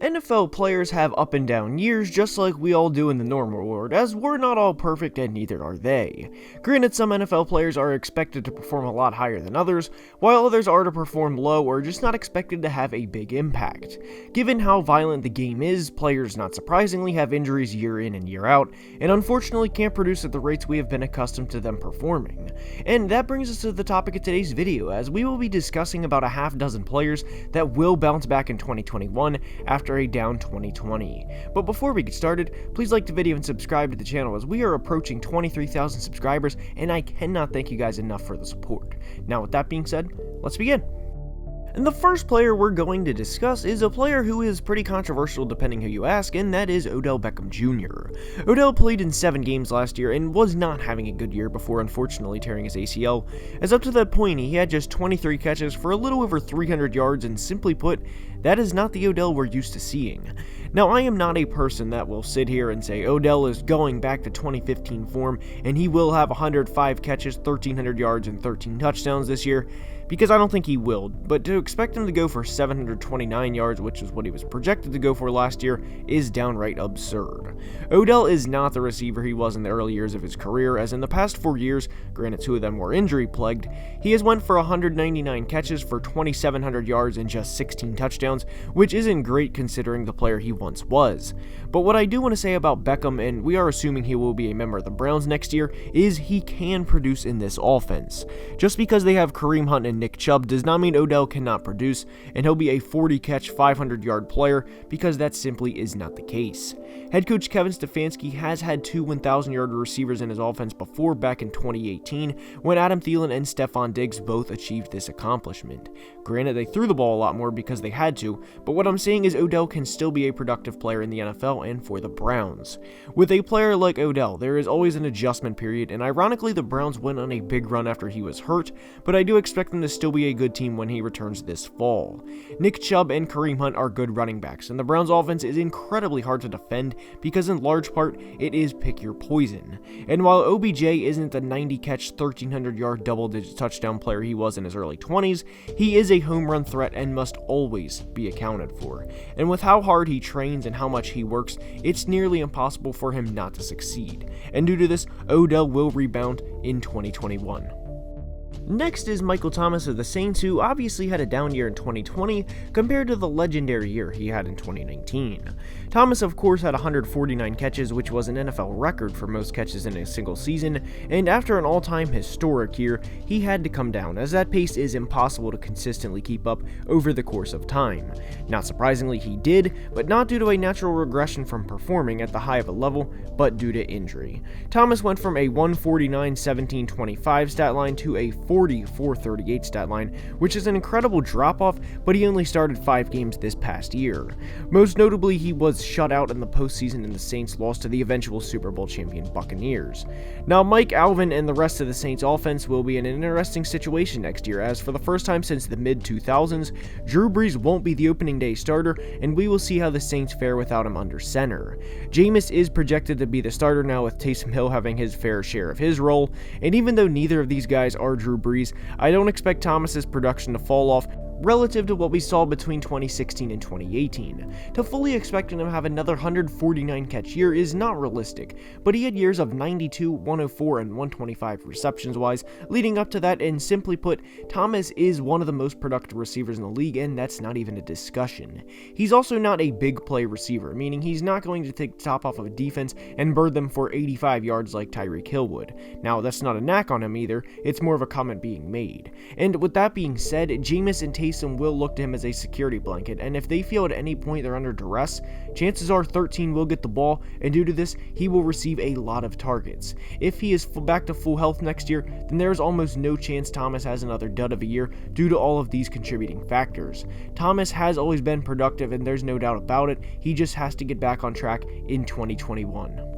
NFL players have up and down years just like we all do in the normal world, as we're not all perfect and neither are they. Granted, some NFL players are expected to perform a lot higher than others, while others are to perform low or just not expected to have a big impact. Given how violent the game is, players not surprisingly have injuries year in and year out, and unfortunately can't produce at the rates we have been accustomed to them performing. And that brings us to the topic of today's video, as we will be discussing about a half dozen players that will bounce back in 2021 after a down 2020. But before we get started, please like the video and subscribe to the channel, as we are approaching 23,000 subscribers and I cannot thank you guys enough for the support. Now with that being said, let's begin. And the first player we're going to discuss is a player who is pretty controversial depending who you ask, and that is Odell Beckham Jr. Odell played in 7 games last year and was not having a good year before unfortunately tearing his ACL, as up to that point he had just 23 catches for a little over 300 yards, and simply put, that is not the Odell we're used to seeing. Now, I am not a person that will sit here and say Odell is going back to 2015 form and he will have 105 catches, 1,300 yards, and 13 touchdowns this year, because I don't think he will, but to expect him to go for 729 yards, which is what he was projected to go for last year, is downright absurd. Odell is not the receiver he was in the early years of his career, as in the past 4 years, granted 2 of them were injury-plagued, he has went for 199 catches for 2,700 yards and just 16 touchdowns, which isn't great considering the player he once was. But what I do want to say about Beckham, and we are assuming he will be a member of the Browns next year, is he can produce in this offense. Just because they have Kareem Hunt and Nick Chubb does not mean Odell cannot produce, and he'll be a 40-catch, 500-yard player, because that simply is not the case. Head coach Kevin Stefanski has had 2 1,000-yard receivers in his offense before, back in 2018, when Adam Thielen and Stephon Diggs both achieved this accomplishment. Granted, they threw the ball a lot more because they had to, but what I'm saying is Odell can still be a productive player in the NFL and for the Browns. With a player like Odell, there is always an adjustment period, and ironically the Browns went on a big run after he was hurt, but I do expect them to still be a good team when he returns this fall. Nick Chubb and Kareem Hunt are good running backs, and the Browns offense is incredibly hard to defend because in large part it is pick your poison. And while OBJ isn't the 90-catch, 1,300-yard double-digit touchdown player he was in his early 20s, he is a home run threat and must always be accounted for. And with how hard he trains and how much he works, it's nearly impossible for him not to succeed. And due to this, Odell will rebound in 2021. Next is Michael Thomas of the Saints, who obviously had a down year in 2020 compared to the legendary year he had in 2019. Thomas, of course, had 149 catches, which was an NFL record for most catches in a single season, and after an all-time historic year, he had to come down, as that pace is impossible to consistently keep up over the course of time. Not surprisingly, he did, but not due to a natural regression from performing at the high of a level, but due to injury. Thomas went from a 149, 17, 25 stat line to a 40-4-38 stat line, which is an incredible drop-off, but he only started 5 games this past year. Most notably, he was shut out in the postseason and the Saints lost to the eventual Super Bowl champion Buccaneers. Now, Mike Alvin and the rest of the Saints offense will be in an interesting situation next year, as for the first time since the mid-2000s, Drew Brees won't be the opening day starter, and we will see how the Saints fare without him under center. Jameis is projected to be the starter now, with Taysom Hill having his fair share of his role, and even though neither of these guys are Drew Brees, I don't expect Thomas's production to fall off relative to what we saw between 2016 and 2018. To fully expect him to have another 149 catch year is not realistic, but he had years of 92, 104, and 125 receptions wise leading up to that, and simply put, Thomas is one of the most productive receivers in the league, and that's not even a discussion. He's also not a big play receiver, meaning he's not going to take the top off of a defense and bird them for 85 yards like Tyreek Hill would. Now, that's not a knock on him either, it's more of a comment being made. And with that being said, Jameis and Taysom will look to him as a security blanket, and if they feel at any point they're under duress, chances are 13 will get the ball, and due to this, he will receive a lot of targets. If he is back to full health next year, then there is almost no chance Thomas has another dud of a year due to all of these contributing factors. Thomas has always been productive, and there's no doubt about it, he just has to get back on track in 2021.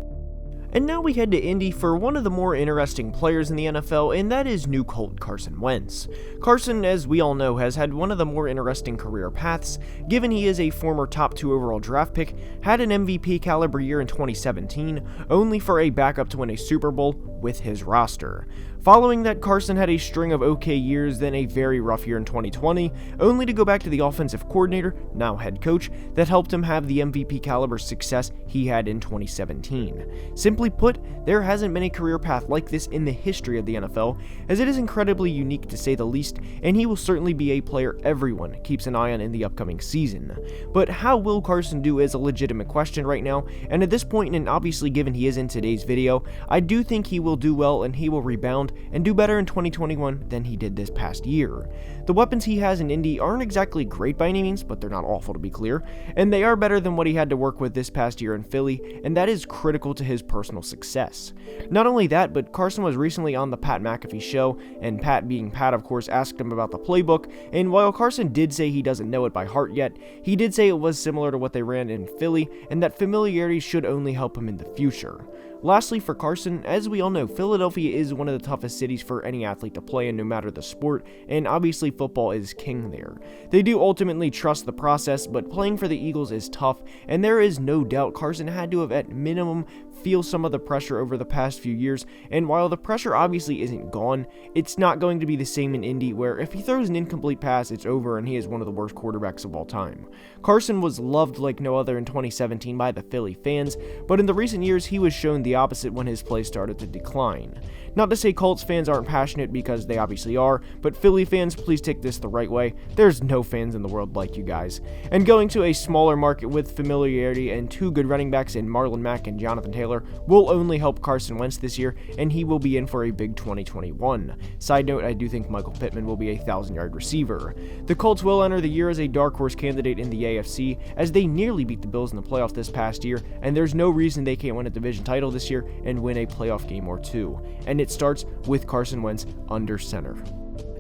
And now we head to Indy for one of the more interesting players in the NFL, and that is new Colt Carson Wentz. Carson, as we all know, has had one of the more interesting career paths, given he is a former top 2 overall draft pick, had an MVP caliber year in 2017, only for a backup to win a Super Bowl with his roster. Following that, Carson had a string of okay years, then a very rough year in 2020, only to go back to the offensive coordinator, now head coach, that helped him have the MVP caliber success he had in 2017. Simply put, there hasn't been a career path like this in the history of the NFL, as it is incredibly unique to say the least, and he will certainly be a player everyone keeps an eye on in the upcoming season. But how will Carson do is a legitimate question right now, and at this point, and obviously given he is in today's video, I do think he will do well and he will rebound and do better in 2021 than he did this past year. The weapons he has in Indy aren't exactly great by any means, but they're not awful to be clear, and they are better than what he had to work with this past year in Philly, and that is critical to his personal success. Not only that, but Carson was recently on the Pat McAfee show, and Pat, being Pat of course, asked him about the playbook, and while Carson did say he doesn't know it by heart yet, he did say it was similar to what they ran in Philly, and that familiarity should only help him in the future. Lastly, for Carson, as we all know, Philadelphia is one of the toughest cities for any athlete to play in no matter the sport, and obviously football is king there. They do ultimately trust the process, but playing for the Eagles is tough, and there is no doubt Carson had to have at minimum feel some of the pressure over the past few years, and while the pressure obviously isn't gone, it's not going to be the same in Indy, where if he throws an incomplete pass, it's over and he is one of the worst quarterbacks of all time. Carson was loved like no other in 2017 by the Philly fans, but in the recent years he was shown the opposite when his play started to decline. Not to say Colts fans aren't passionate, because they obviously are, but Philly fans, please take this the right way. There's no fans in the world like you guys. And going to a smaller market with familiarity and two good running backs in Marlon Mack and Jonathan Taylor will only help Carson Wentz this year, and he will be in for a big 2021. Side note, I do think Michael Pittman will be a 1,000-yard receiver. The Colts will enter the year as a dark horse candidate in the AFC, as they nearly beat the Bills in the playoffs this past year, and there's no reason they can't win a division title this year and win a playoff game or two. And it starts with Carson Wentz under center.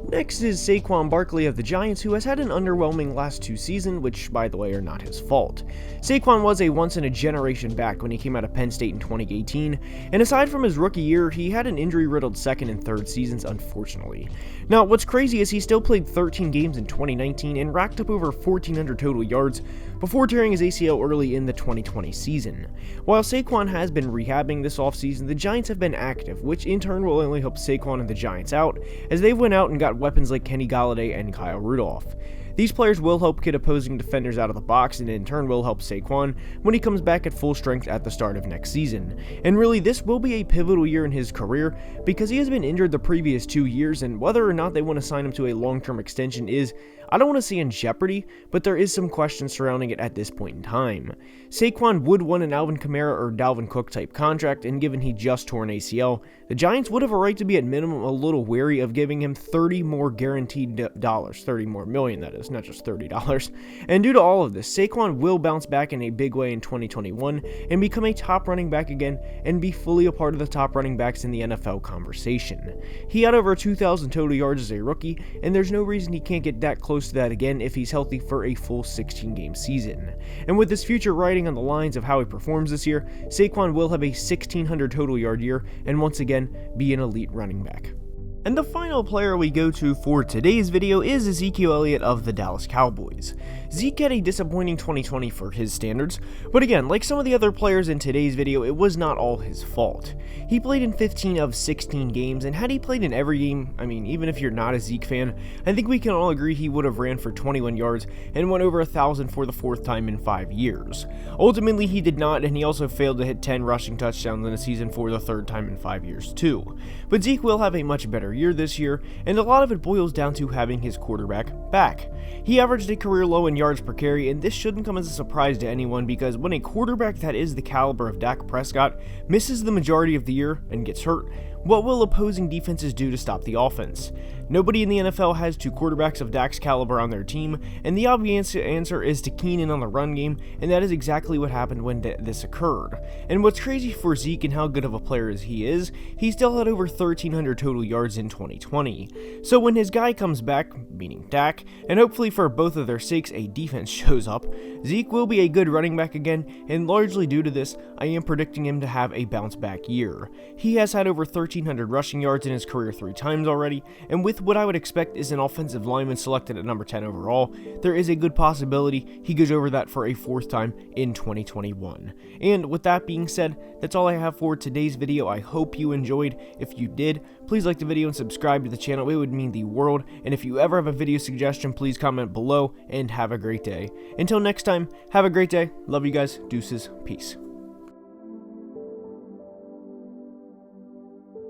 Next is Saquon Barkley of the Giants, who has had an underwhelming last two seasons, which, by the way, are not his fault. Saquon was a once-in-a-generation back when he came out of Penn State in 2018, and aside from his rookie year, he had an injury-riddled second and third seasons, unfortunately. Now, what's crazy is he still played 13 games in 2019 and racked up over 1,400 total yards before tearing his ACL early in the 2020 season. While Saquon has been rehabbing this offseason, the Giants have been active, which in turn will only help Saquon and the Giants out, as they went out and got weapons like Kenny Golladay and Kyle Rudolph. These players will help get opposing defenders out of the box, and in turn will help Saquon when he comes back at full strength at the start of next season. And really, this will be a pivotal year in his career, because he has been injured the previous 2 years, and whether or not they want to sign him to a long-term extension is, I don't want to say in jeopardy, but there is some question surrounding it at this point in time. Saquon would want an Alvin Kamara or Dalvin Cook type contract, and given he just tore an ACL, the Giants would have a right to be at minimum a little wary of giving him $30 more guaranteed dollars, $30 more million that is, not just $30. And due to all of this, Saquon will bounce back in a big way in 2021 and become a top running back again and be fully a part of the top running backs in the NFL conversation. He had over 2,000 total yards as a rookie, and there's no reason he can't get that close to that again if he's healthy for a full 16-game season. And with his future riding on the lines of how he performs this year, Saquon will have a 1,600 total yard year and once again be an elite running back. And the final player we go to for today's video is Ezekiel Elliott of the Dallas Cowboys. Zeke had a disappointing 2020 for his standards, but again, like some of the other players in today's video, it was not all his fault. He played in 15 of 16 games, and had he played in every game, I mean, even if you're not a Zeke fan, I think we can all agree he would have ran for 21 yards and went over 1,000 for the fourth time in 5 years. Ultimately, he did not, and he also failed to hit 10 rushing touchdowns in a season for the third time in 5 years too. But Zeke will have a much better year this year, and a lot of it boils down to having his quarterback back. He averaged a career low in yards per carry, and this shouldn't come as a surprise to anyone, because when a quarterback that is the caliber of Dak Prescott misses the majority of the year and gets hurt, what will opposing defenses do to stop the offense? Nobody in the NFL has two quarterbacks of Dak's caliber on their team, and the obvious answer is to keen in on the run game, and that is exactly what happened when this occurred. And what's crazy for Zeke and how good of a player as he is, he still had over 1,300 total yards in 2020. So when his guy comes back, meaning Dak, and hopefully for both of their sakes a defense shows up, Zeke will be a good running back again, and largely due to this, I am predicting him to have a bounce back year. He has had over 1,300 rushing yards in his career 3 times already, and with with what I would expect is an offensive lineman selected at number 10 overall, there is a good possibility he goes over that for a 4th time in 2021. And with that being said, that's all I have for today's video. I hope you enjoyed. If you did, please like the video and subscribe to the channel. It would mean the world. And if you ever have a video suggestion, please comment below, and have a great day. Until next time, have a great day. Love you guys. Deuces. Peace.